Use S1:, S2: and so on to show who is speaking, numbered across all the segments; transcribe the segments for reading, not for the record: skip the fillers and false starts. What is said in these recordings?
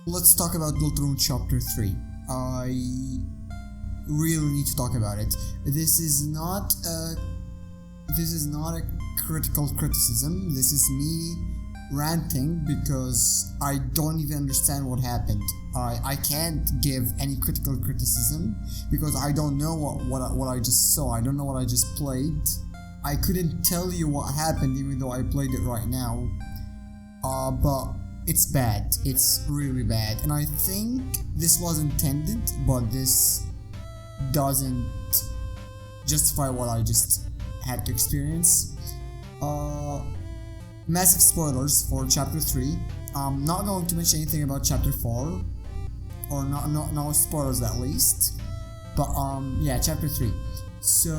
S1: Let's talk about Deltarune Chapter 3. I really need to talk about it. This is not a critical criticism. This is me ranting because I don't even understand what happened. I can't give any critical criticism because I don't know what I just saw. I don't know what I just played. I couldn't tell you what happened even though I played it right now. But it's bad. It's really bad. And I think this was intended, but this doesn't justify what I just had to experience. Massive spoilers for chapter 3. I'm not going to mention anything about chapter 4, or no spoilers at least. But yeah, chapter 3. So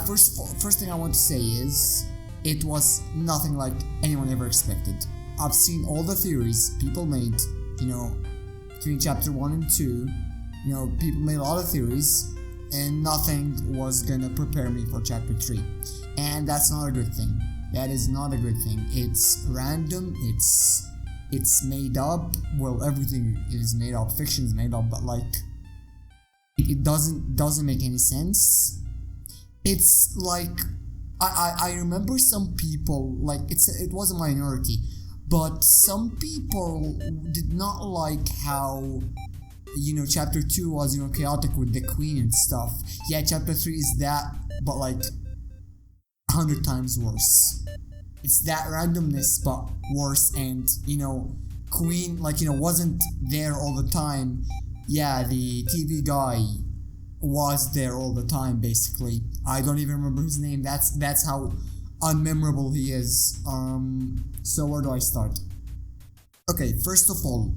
S1: first thing I want to say is it was nothing like anyone ever expected. I've seen all the theories people made, between chapter 1 and 2. People made a lot of theories, and nothing was gonna prepare me for chapter 3. And that's not a good thing. That is not a good thing. It's random, it's made up. Well, everything is made up, fiction is made up, but it doesn't make any sense. It's like I remember some people, it was a minority, but some people did not like how chapter 2 was chaotic with the queen and stuff. Yeah, chapter 3 is that, but 100 times worse. It's that randomness but worse, and queen wasn't there all the time. Yeah, the TV guy was there all the time basically. I don't even remember his name. That's how unmemorable he is. So where do I start? Okay, first of all,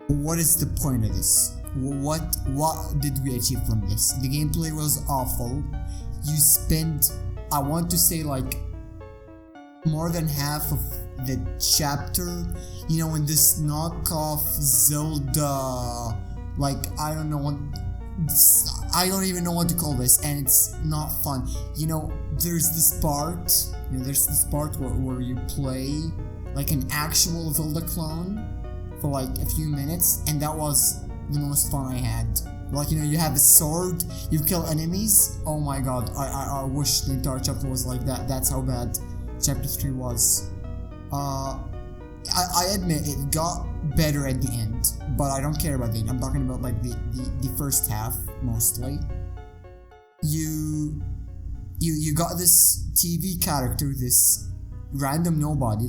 S1: what is the point of this? What did we achieve from this? The gameplay was awful. You spent, I want to say, more than half of the chapter, in this knockoff Zelda, I don't even know what to call this, and it's not fun. There's this part where you play an actual Zelda clone for a few minutes, and that was the most fun I had. You have a sword, you kill enemies. Oh my god, I wish the entire chapter was like that. That's how bad chapter 3 was. I admit it got better at the end, but I don't care about the end. I'm talking about the first half mostly. You got this TV character, this random nobody,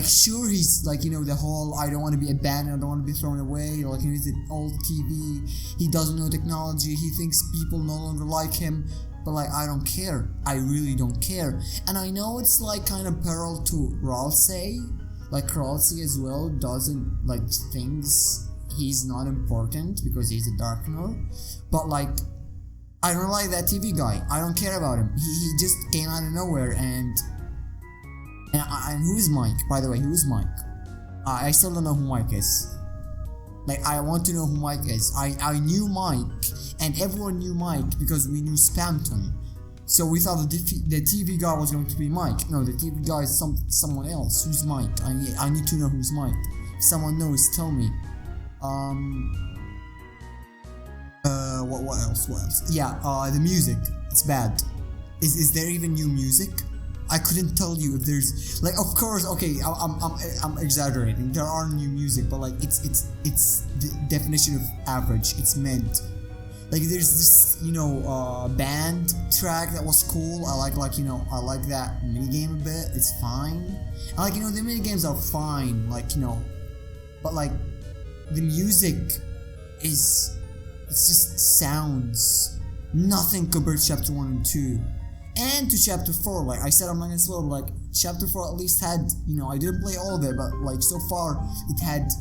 S1: sure, he's the whole I don't want to be abandoned, I don't want to be thrown away, he's an old TV, he doesn't know technology, he thinks people no longer like him, but I don't care. I really don't care. And I know it's kind of parallel to Ralsei, Ralsei as well doesn't thinks he's not important because he's a Darknor, but I don't like that TV guy. I don't care about him. He just came out of nowhere. And who is Mike, by the way? Who is Mike? I still don't know who Mike is. I want to know who Mike is. I knew Mike, and everyone knew Mike because we knew Spamton. So we thought the TV guy was going to be Mike. No, the TV guy is someone else. Who's Mike? I need to know who's Mike. If someone knows, tell me. What else? Yeah, the music. It's bad. Is there even new music? I couldn't tell you if there's of course, okay, I'm exaggerating. There are new music, but it's the definition of average. It's mid. There's this band track that was cool. I like that minigame a bit. It's fine. And the minigames are fine. But the music is, it's just sounds nothing compared to chapter 1 and 2. And to chapter 4, I said I'm not gonna spoil, but chapter 4 at least had, I didn't play all of it, but so far it had,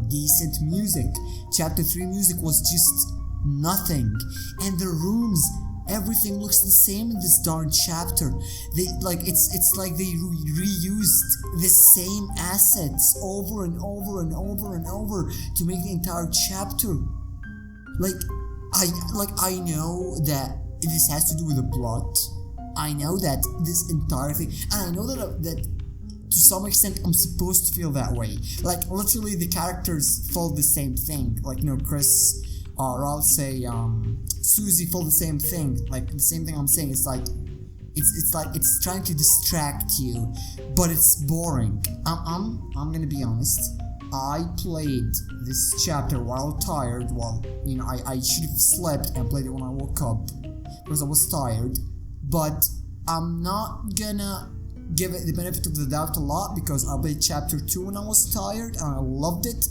S1: decent music. Chapter 3 music was just nothing. And the rooms, everything looks the same in this darn chapter. They it's like they reused the same assets over and over and over and over to make the entire chapter. I know that this has to do with the plot. I know that this entire thing, and I know that to some extent I'm supposed to feel that way. Like literally the characters felt the same thing. Like Chris, or I'll say Susie felt the same thing. Like the same thing I'm saying. It's like it's trying to distract you, but it's boring. I'm gonna be honest. I played this chapter while tired. While I should have slept and played it when I woke up because I was tired. But I'm not gonna give it the benefit of the doubt a lot because I played chapter 2 when I was tired and I loved it,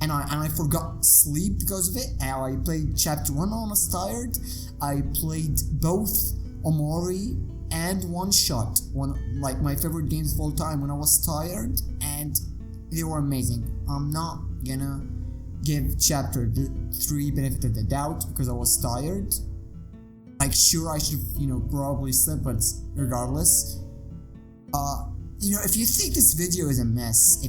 S1: and I forgot sleep because of it. And I played chapter 1 when I was tired. I played both Omori and One Shot, like my favorite games of all time, when I was tired, and they were amazing. I'm not gonna give chapter 3 benefit of the doubt because I was tired. Like sure I should probably slept, but regardless, if you think this video is a mess,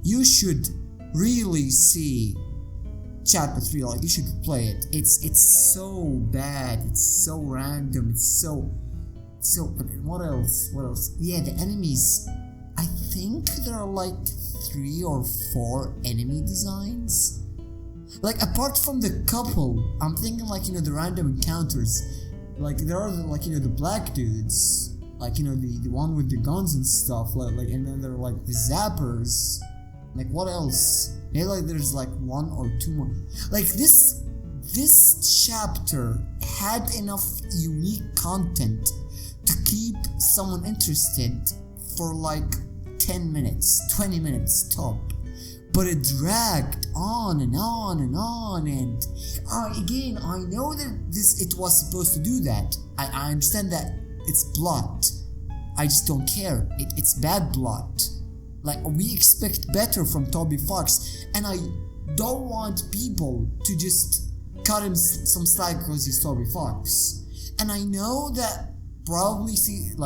S1: you should really see chapter 3. Like you should play it. It's so bad, it's so random, it's so what else? Yeah, the enemies, I think there are like 3 or 4 enemy designs. Like apart from the couple, I'm thinking like the random encounters. Like there are like the black dudes, like the one with the guns and stuff, like and then there are like the zappers. Like what else? Maybe like there's like 1 or 2 more. Like this chapter had enough unique content to keep someone interested for like 10 minutes, 20 minutes top. But it dragged on and on and on, and again, I know that it was supposed to do that. I understand that it's blood. I just don't care. It's bad blood. Like we expect better from Toby Fox, and I don't want people to just cut him some slack because he's Toby Fox. And I know that probably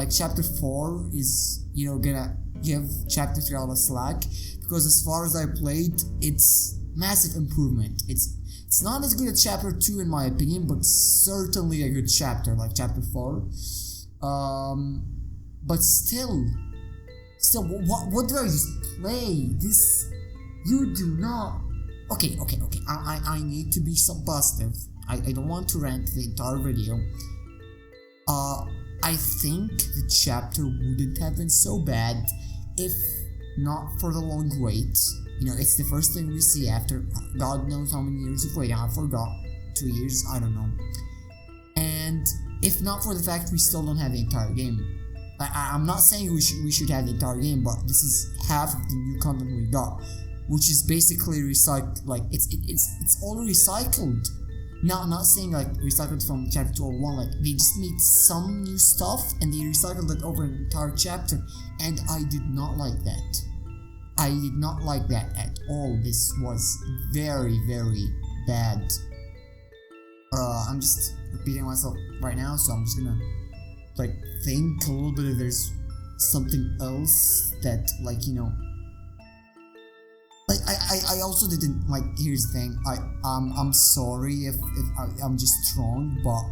S1: chapter 4 is gonna give chapter 3 all the slack, because as far as I played, it's massive improvement. It's not as good as chapter 2 in my opinion, but certainly a good chapter like chapter 4. But still, what do I just play? This, you do not. Okay. I need to be some positive. I don't want to rant the entire video. I think the chapter wouldn't have been so bad if not for the long wait. It's the first thing we see after God knows how many years of waiting. I forgot, 2 years, I don't know. And if not for the fact we still don't have the entire game. I'm not saying we should have the entire game, but this is half of the new content we got, which is basically recycled. Like it's all recycled. Not saying like recycled from chapter 2 or 1, like they just made some new stuff and they recycled it over an entire chapter, and I did not like that. I did not like that at all. This was very, very bad. I'm just repeating myself right now, so I'm just gonna think a little bit if there's something else that I also didn't here's the thing, I'm sorry if I'm just strong, but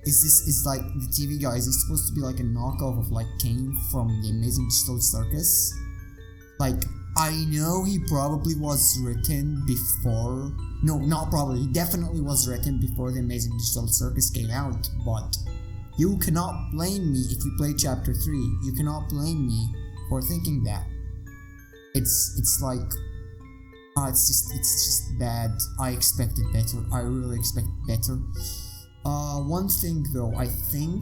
S1: is like the TV guy, is it supposed to be like a knockoff of Kane from the Amazing Digital Circus? I know he probably was written before, no, not probably, he definitely was written before the Amazing Digital Circus came out, but you cannot blame me if you play chapter 3, you cannot blame me for thinking that. It's just bad. I expected better. I really expected better. One thing though, I think,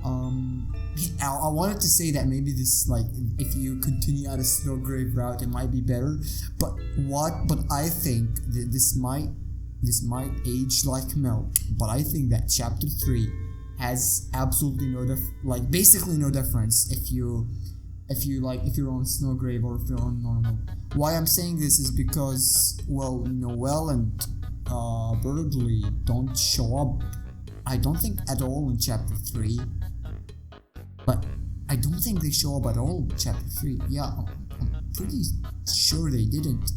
S1: I wanted to say that maybe this, if you continue at a Snowgrave route, it might be better. But I think that this might age like milk. But I think that chapter 3 has absolutely basically no difference if you're on Snowgrave or if you're on normal. Why I'm saying this is because, Noelle and Burgley don't show up, I don't think at all in chapter 3. But I don't think they show up at all in chapter 3. Yeah, I'm pretty sure they didn't.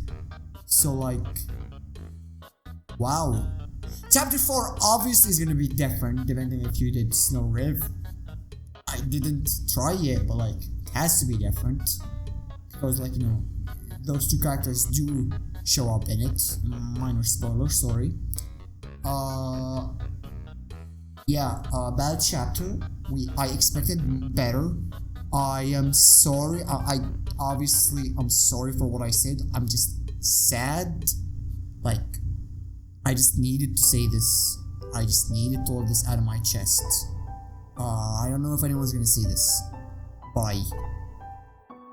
S1: So wow. Chapter 4 obviously is gonna be different depending if you did Snowgrave. I didn't try yet, but like it has to be different because like those two characters do show up in it. Minor spoiler, sorry. Yeah, bad chapter. I expected better. I am sorry. I obviously I'm sorry for what I said. I'm just sad. Like I just needed to say this. I just needed to let this out of my chest. I don't know if anyone's gonna see this. Bye.